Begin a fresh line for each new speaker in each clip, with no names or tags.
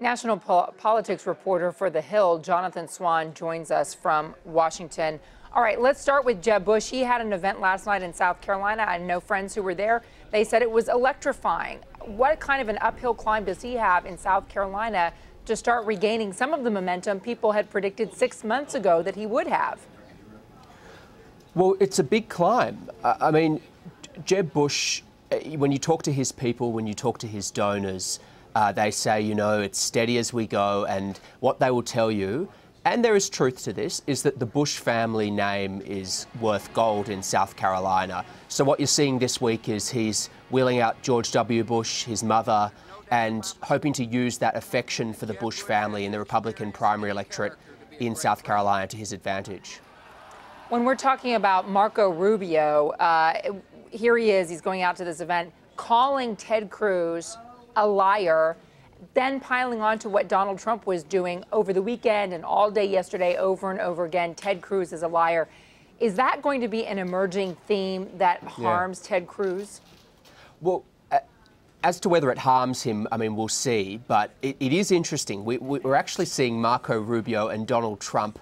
National politics reporter for The Hill, Jonathan Swan, joins us from Washington. All right, let's start with Jeb Bush. He had an event last night in South Carolina. I know friends who were there. They said it was electrifying. What kind of an uphill climb does he have in South Carolina to start regaining some of the momentum people had predicted 6 months ago that he would have?
Well, it's a big climb. I mean, Jeb Bush, when you talk to his people, when you talk to his donors, they say, you know, it's steady as we go. And what they will tell you, and there is truth to this, is that the Bush family name is worth gold in South Carolina. So what you're seeing this week is he's wheeling out George W. Bush, his mother, and hoping to use that affection for the Bush family in the Republican primary electorate in South Carolina to his advantage.
When we're talking about Marco Rubio, here he is, he's going out to this event, calling Ted Cruz a liar, then piling on to what Donald Trump was doing over the weekend and all day yesterday over and over again. Ted Cruz is a liar. Is that going to be an emerging theme that harms Ted Cruz? Well,
as to whether it harms him, I mean, we'll see. But it is interesting. We're actually seeing Marco Rubio and Donald Trump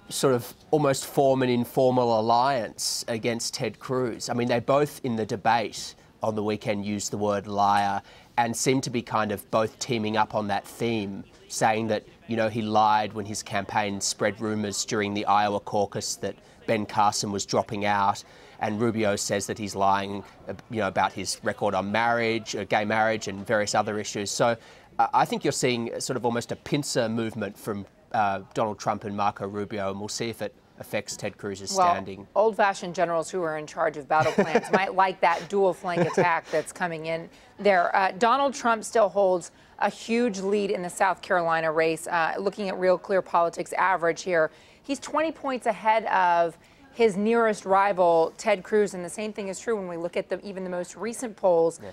sort of almost form an informal alliance against Ted Cruz. I mean, they both in the debate on the weekend used the word liar and seem to be kind of both teaming up on that theme, saying that, you know, he lied when his campaign spread rumours during the Iowa caucus that Ben Carson was dropping out. And Rubio says that he's lying, you know, about his record on marriage, gay marriage and various other issues. So I think you're seeing sort of almost a pincer movement from Donald Trump and Marco Rubio, and we'll see if it affects Ted Cruz's standing.
Old-fashioned generals who are in charge of battle plans might like that dual flank attack that's coming in there. Donald Trump still holds a huge lead in the South Carolina race. Looking at Real Clear Politics average here, he's 20 points ahead of his nearest rival, Ted Cruz, and the same thing is true when we look at even the most recent polls. Yeah.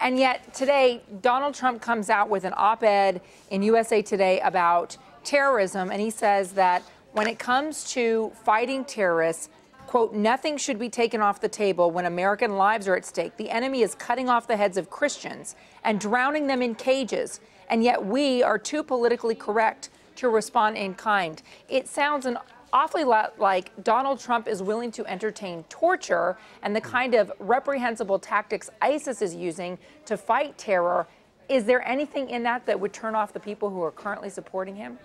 And yet today, Donald Trump comes out with an op-ed in USA Today about terrorism, and he says that when it comes to fighting terrorists, quote, nothing should be taken off the table when American lives are at stake. The enemy is cutting off the heads of Christians and drowning them in cages, and yet we are too politically correct to respond in kind. It sounds an awfully lot like Donald Trump is willing to entertain torture and the kind of reprehensible tactics ISIS is using to fight terror. Is there anything in that that would turn off the people who are currently supporting him?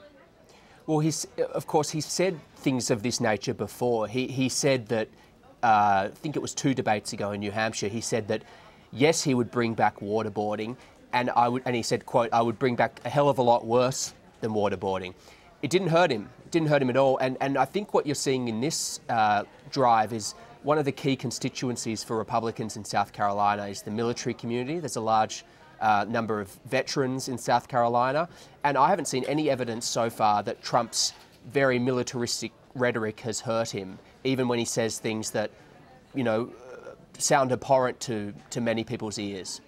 Well, of course, he's said things of this nature before. He said that, I think it was 2 debates ago in New Hampshire, he said that, yes, he would bring back waterboarding, and he said, quote, I would bring back a hell of a lot worse than waterboarding. It didn't hurt him. It didn't hurt him at all. And I think what you're seeing in this drive is one of the key constituencies for Republicans in South Carolina is the military community. There's a large number of veterans in South Carolina, and I haven't seen any evidence so far that Trump's very militaristic rhetoric has hurt him, even when he says things that, you know, sound abhorrent to many people's ears.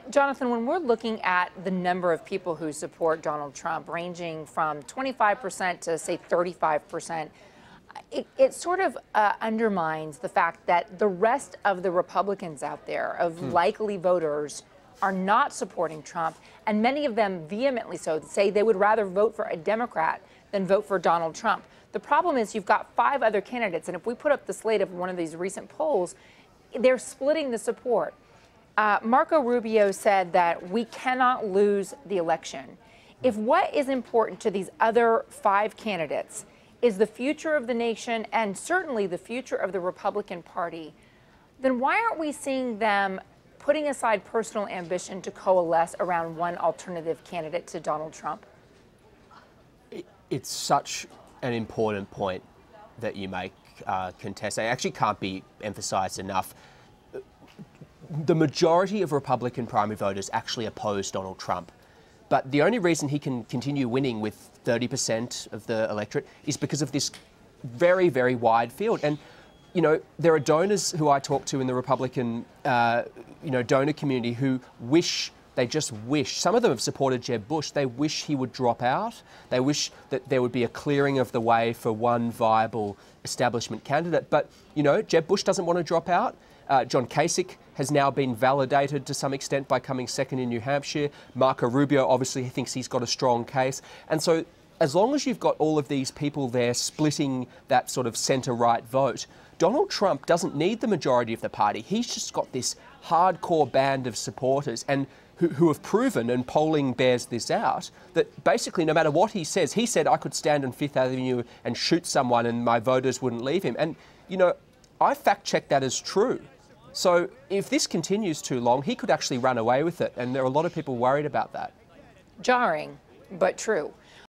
Jonathan, when we're looking at the number of people who support Donald Trump, ranging from 25% to, say, 35%, it sort of undermines the fact that the rest of the Republicans out there, of likely voters, are not supporting Trump, and many of them vehemently so say they would rather vote for a Democrat than vote for Donald Trump. The problem is you've got 5 other candidates, and if we put up the slate of one of these recent polls, they're splitting the support. Marco Rubio said that we cannot lose the election. If what is important to these other 5 candidates is the future of the nation and certainly the future of the Republican Party, then why aren't we seeing them putting aside personal ambition to coalesce around one alternative candidate to Donald Trump?
It's such an important point that you make, Contessa. It actually can't be emphasized enough. The majority of Republican primary voters actually oppose Donald Trump. But the only reason he can continue winning with 30% of the electorate is because of this very, very wide field. And, you know, there are donors who I talk to in the Republican, donor community who they just wish, some of them have supported Jeb Bush, they wish he would drop out. They wish that there would be a clearing of the way for one viable establishment candidate. But, you know, Jeb Bush doesn't want to drop out. John Kasich has now been validated to some extent by coming second in New Hampshire. Marco Rubio obviously thinks he's got a strong case. And so as long as you've got all of these people there splitting that sort of centre-right vote, Donald Trump doesn't need the majority of the party. He's just got this hardcore band of supporters and who have proven, and polling bears this out, that basically no matter what he said I could stand on Fifth Avenue and shoot someone and my voters wouldn't leave him. And, you know, I fact-checked that as true. So if this continues too long, he could actually run away with it. And there are a lot of people worried about that.
Jarring, but true.